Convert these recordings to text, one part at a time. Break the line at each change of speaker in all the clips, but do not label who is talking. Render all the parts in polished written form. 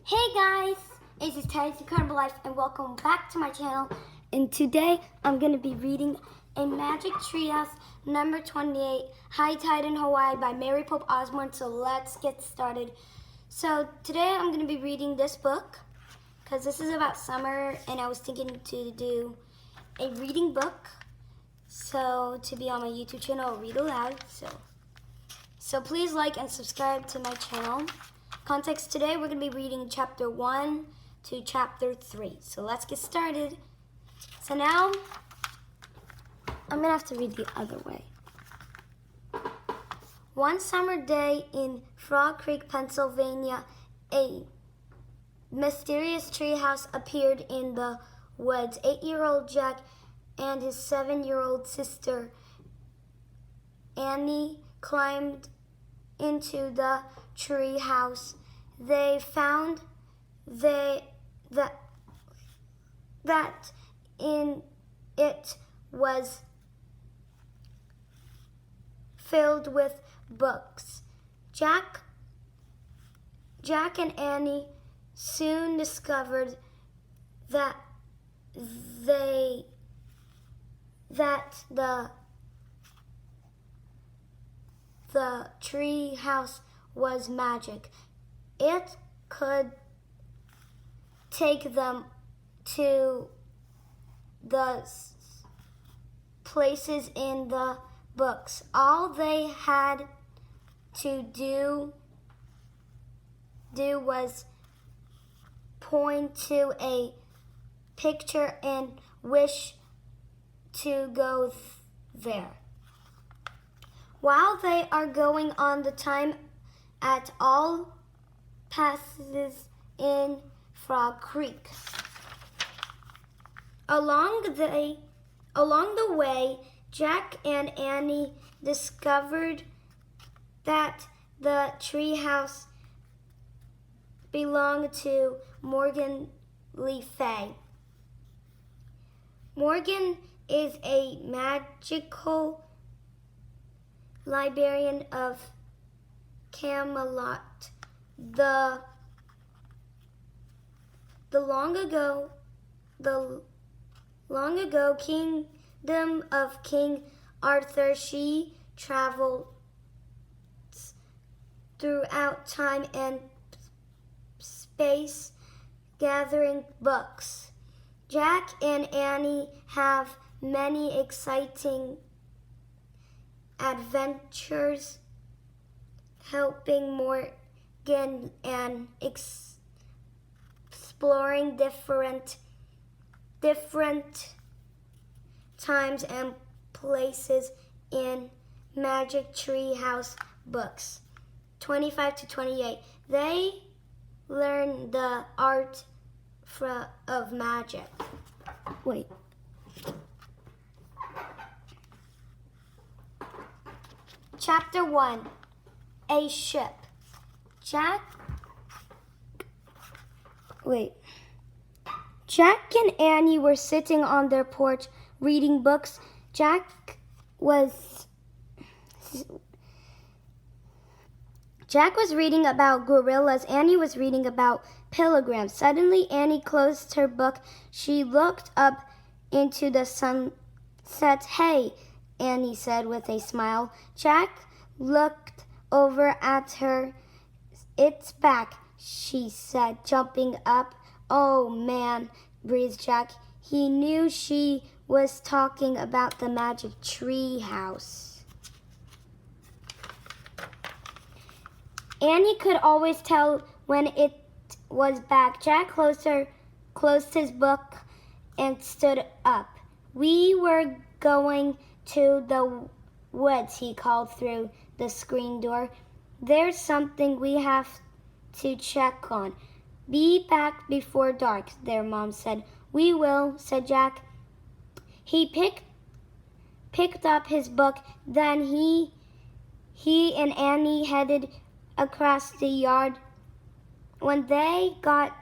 Hey guys, this is Teddy's Incredible Life and welcome back to my channel. And today I'm going to be reading A Magic Treehouse number 28, High Tide in Hawaii by Mary Pope Osborne. So let's get started. So today I'm going to be reading this book because this is about summer and I was thinking to do a reading book. So to be on my YouTube channel, read aloud. So please like and subscribe to my channel. Context today, we're going to be reading chapter 1 to chapter 3. So let's get started. So now, I'm going to have to read the other way. One summer day in Frog Creek, Pennsylvania, a mysterious treehouse appeared in the woods. 8-year-old Jack and his 7-year-old sister Annie climbed into the tree house. They found that in it was filled with books. Jack and Annie soon discovered that the tree house was magic. It could take them to the places in the books. All they had to do was point to a picture and wish to go there. While they are going on, the time at all passes in Frog Creek. Along the way, Jack and Annie discovered that the treehouse belonged to Morgan Le Fay. Morgan is a magical librarian of Camelot. The long ago kingdom of King Arthur, she traveled throughout time and space gathering books. Jack and Annie have many exciting adventures helping Morgan and exploring different times and places in Magic Treehouse books 25 to 28. They learn the art of magic. Wait. Chapter 1, A Ship. Jack and Annie were sitting on their porch reading books. Jack was reading about gorillas. Annie was reading about pilgrims. Suddenly, Annie closed her book. She looked up into the sunset. "Hey," Annie said with a smile. Jack looked over at her. "It's back," she said, jumping up. "Oh, man," breathed Jack. He knew she was talking about the magic tree house. Annie could always tell when it was back. Jack closed his book and stood up. "We were going to the woods," he called through the screen door. "There's something we have to check on. Be back before dark," their mom said. "We will," said Jack. He picked up his book. Then he and Annie headed across the yard. When they got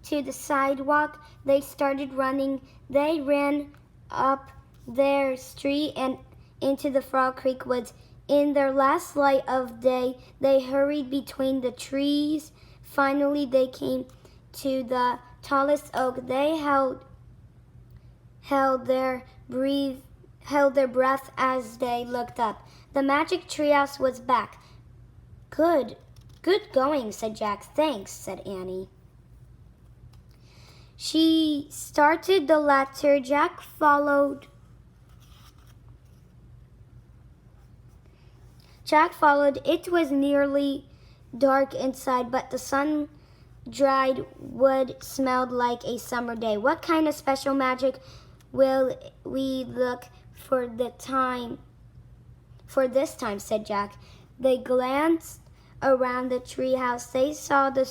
to the sidewalk, they started running. They ran up their street and into the Frog Creek woods. In their last light of day, they hurried between the trees. Finally, they came to the tallest oak. They held their breath as they looked up. The magic treehouse was back. Good going, said Jack. Thanks, said Annie. She started the ladder. Jack followed. It was nearly dark inside, but the sun-dried wood smelled like a summer day. What kind of special magic will we look for this time, said Jack. They glanced around the treehouse. They saw the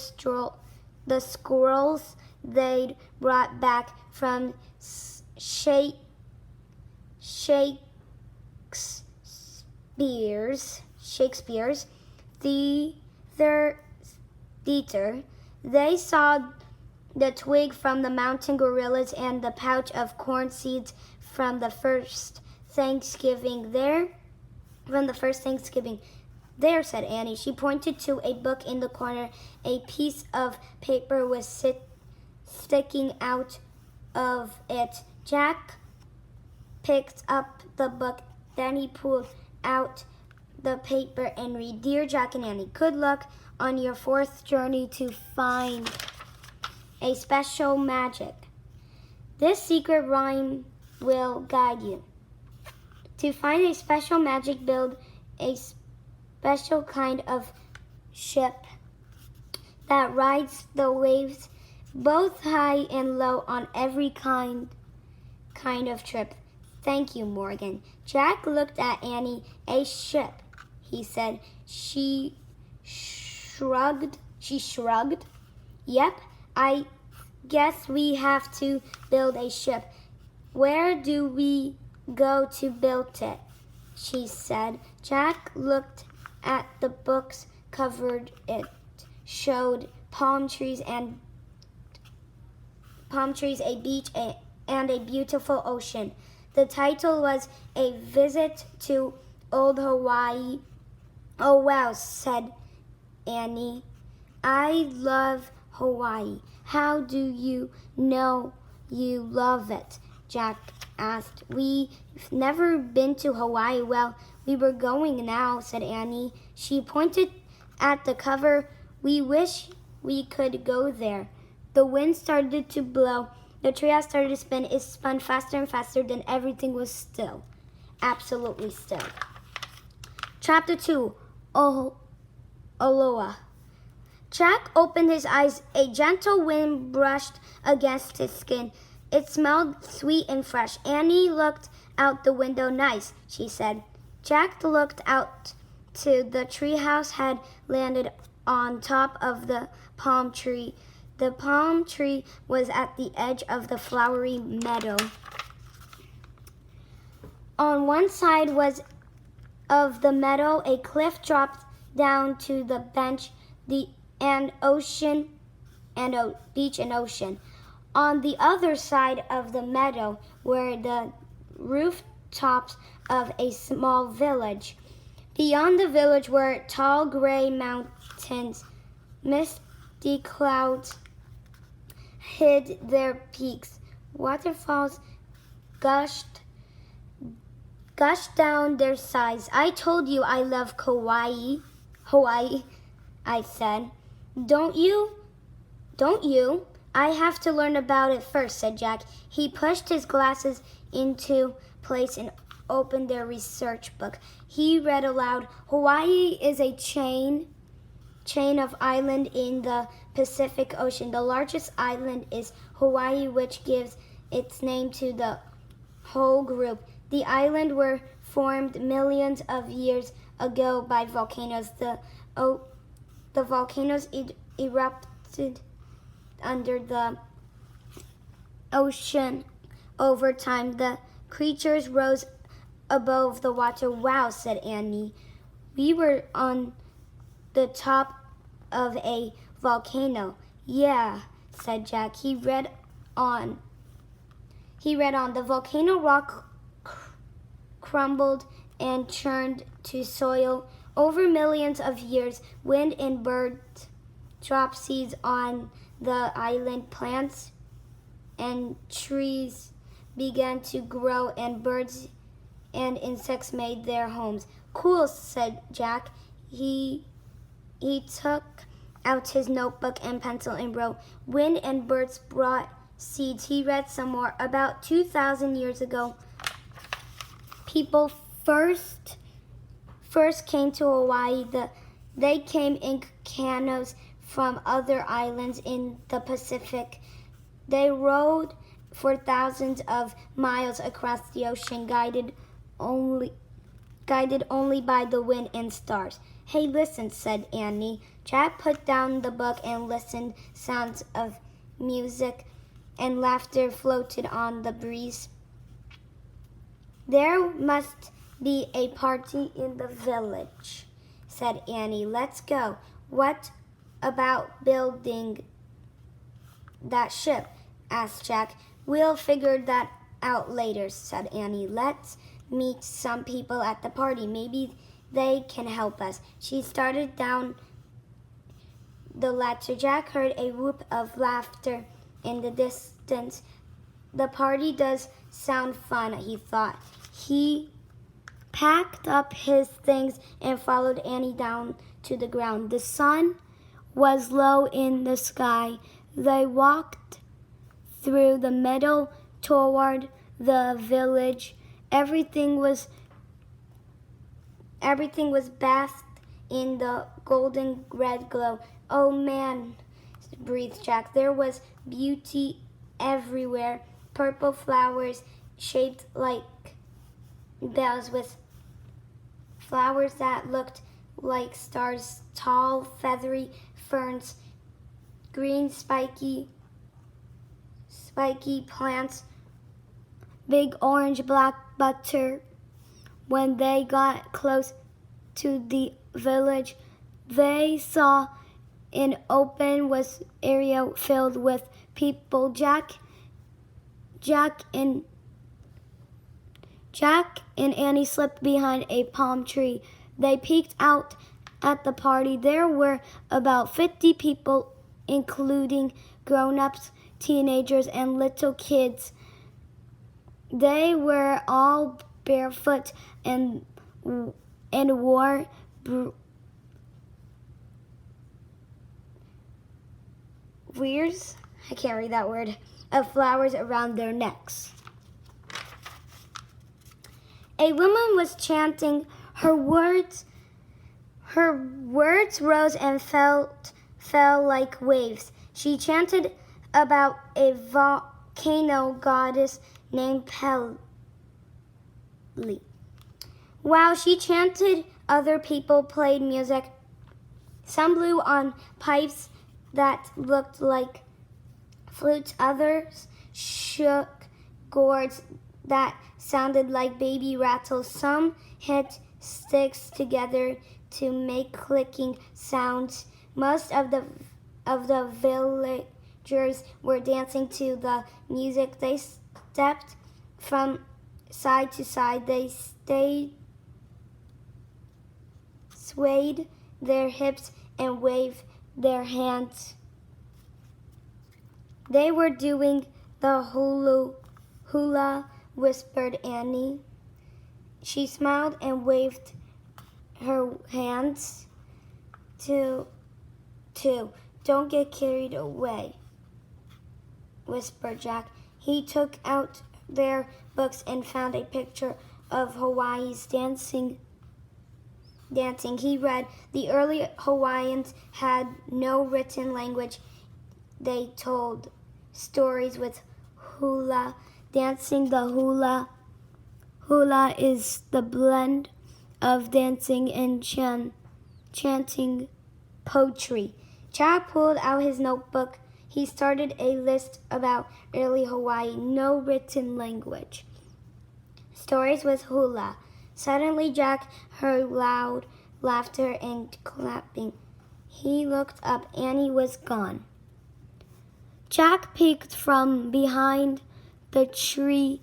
squirrels they'd brought back from Shakespeare's theater. They saw the twig from the mountain gorillas and the pouch of corn seeds from the first Thanksgiving. There, said Annie. She pointed to a book in the corner. A piece of paper was sticking out of it. Jack picked up the book. Then he pulled out the paper and read, Dear Jack and Annie, good luck on your 4th journey to find a special magic. This secret rhyme will guide you. To find a special magic, build a special kind of ship that rides the waves both high and low on every kind of trip. Thank you, Morgan. Jack looked at Annie. A ship, he said. She shrugged. Yep, I guess we have to build a ship. Where do we go to build it? She said. Jack looked at the books covered. It showed palm trees, a beach, and a beautiful ocean. The title was A Visit to Old Hawaii. Oh, wow, said Annie. I love Hawaii. How do you know you love it? Jack asked. We've never been to Hawaii. Well, we were going now, said Annie. She pointed at the cover. We wish we could go there. The wind started to blow. The treehouse started to spin. It spun faster and faster. Then everything was still. Absolutely still. Chapter 2. Aloha. Jack opened his eyes. A gentle wind brushed against his skin. It smelled sweet and fresh. Annie looked out the window. Nice, she said. Jack looked out to the treehouse had landed on top of the palm tree. The palm tree was at the edge of the flowery meadow. On one side of the meadow, a cliff dropped down to the beach and ocean. On the other side of the meadow were the rooftops of a small village. Beyond the village were tall gray mountains. Misty clouds hid their peaks. Waterfalls gushed down their sides. I told you I love Hawaii, I said. Don't you? I have to learn about it first, said Jack. He pushed his glasses into place and opened their research book. He read aloud, Hawaii is a chain of islands in the Pacific Ocean. The largest island is Hawaii, which gives its name to the whole group. The islands were formed millions of years ago by volcanoes. The volcanoes erupted under the ocean. Over time, the creatures rose above the water. Wow, said Annie. We were on the top of a volcano. Yeah, said Jack. He read on. The volcano rock crumbled and churned to soil over millions of years. Wind and birds dropped seeds on the island. Plants and trees began to grow, and birds and insects made their homes. Cool, said Jack. He took out his notebook and pencil and wrote, Wind and birds brought seeds. He read some more. About 2,000 years ago, people first came to Hawaii. They came in canoes from other islands in the Pacific. They rowed for thousands of miles across the ocean, guided only by the wind and stars. Hey, listen, said Annie. Jack put down the book and listened. Sounds of music and laughter floated on the breeze. There must be a party in the village, said Annie. Let's go. What about building that ship? Asked Jack. We'll figure that out later, said Annie. Let's meet some people at the party. Maybe they can help us. She started down the ladder. Jack heard a whoop of laughter in the distance. The party does sound fun, he thought. He packed up his things and followed Annie down to the ground. The sun was low in the sky. They walked through the meadow toward the village. Everything was bathed in the golden red glow. Oh man, breathed Jack. There was beauty everywhere. Purple flowers shaped like bells with flowers that looked like stars, tall, feathery ferns, green spiky plants, big orange black butter. When they got close to the village, they saw an open area filled with people. Jack and Annie slipped behind a palm tree. They peeked out at the party. There were about 50 people, including grown-ups, teenagers, and little kids. They were all barefoot and wore wreaths, I can't read that word, of flowers around their necks. A woman was chanting. Her words rose and fell like waves. She chanted about a volcano goddess named Pele. While she chanted, other people played music. Some blew on pipes that looked like flutes. Others shook gourds that sounded like baby rattles. Some hit sticks together to make clicking sounds. Most of the villagers were dancing to the music. They stepped from side to side. They swayed their hips and waved their hands. They were doing the hula, whispered Annie. She smiled and waved her hands. Two. Don't get carried away, whispered Jack. He took out their books and found a picture of Hawaii's dancing. He read, the early Hawaiians had no written language. They told stories with hula dancing. The hula is the blend of dancing and chanting poetry. Jack pulled out his notebook. He started a list about early Hawaii. No written language. Stories with hula. Suddenly Jack heard loud laughter and clapping. He looked up. Annie was gone. Jack peeked from behind the tree.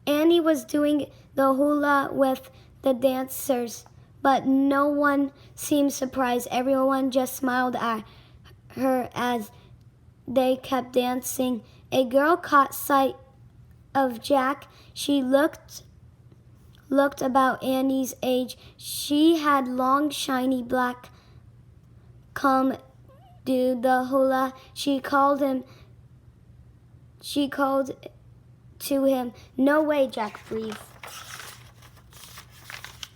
Annie was doing the hula with the dancers. but no one seemed surprised. Everyone just smiled at her as they kept dancing. A girl caught sight of Jack. She looked about Annie's age. She had long, shiny black comb do the hula. She called to him. No way, Jack breathed.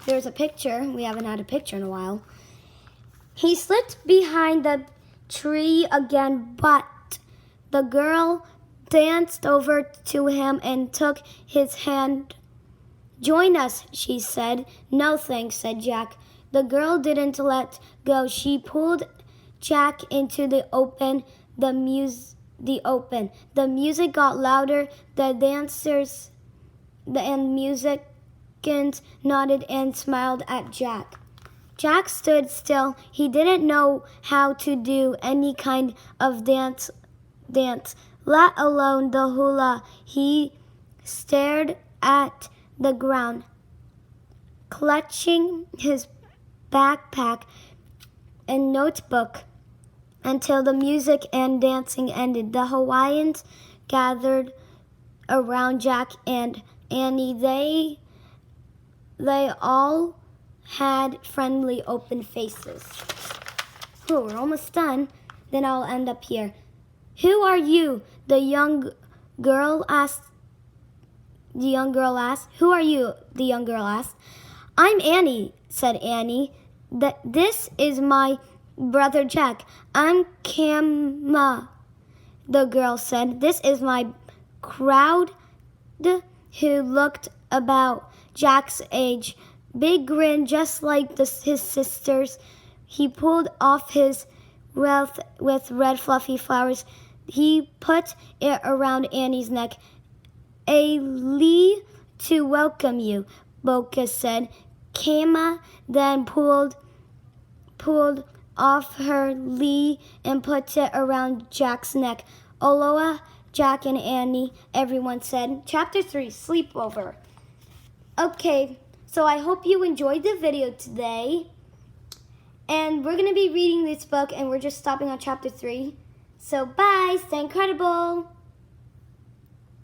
There's a picture. We haven't had a picture in a while. He slipped behind the tree again, but the girl danced over to him and took his hand. Join us, she said. No thanks, said Jack. The girl didn't let go. She pulled Jack into the open. The music got louder. The dancers and musicians nodded and smiled at Jack. Jack stood still. He didn't know how to do any kind of dance, let alone the hula. He stared at the ground, clutching his backpack and notebook until the music and dancing ended. The Hawaiians gathered around Jack and Annie. They all had friendly, open faces. Oh, we're almost done. Then I'll end up here. Who are you? The young girl asked. Who are you? The young girl asked. I'm Annie, said Annie. This is my brother Jack. I'm Kama, the girl said. This is my crowd, who looked about Jack's age. Big grin, just like his sisters. He pulled off his wreath with red fluffy flowers. He put it around Annie's neck. A lee to welcome you, Boca said. Kama then pulled off her lee and put it around Jack's neck. Aloha, Jack and Annie, everyone said. Chapter 3, Sleepover. Okay, so I hope you enjoyed the video today. And we're going to be reading this book, and we're just stopping on Chapter 3. So bye, stay incredible.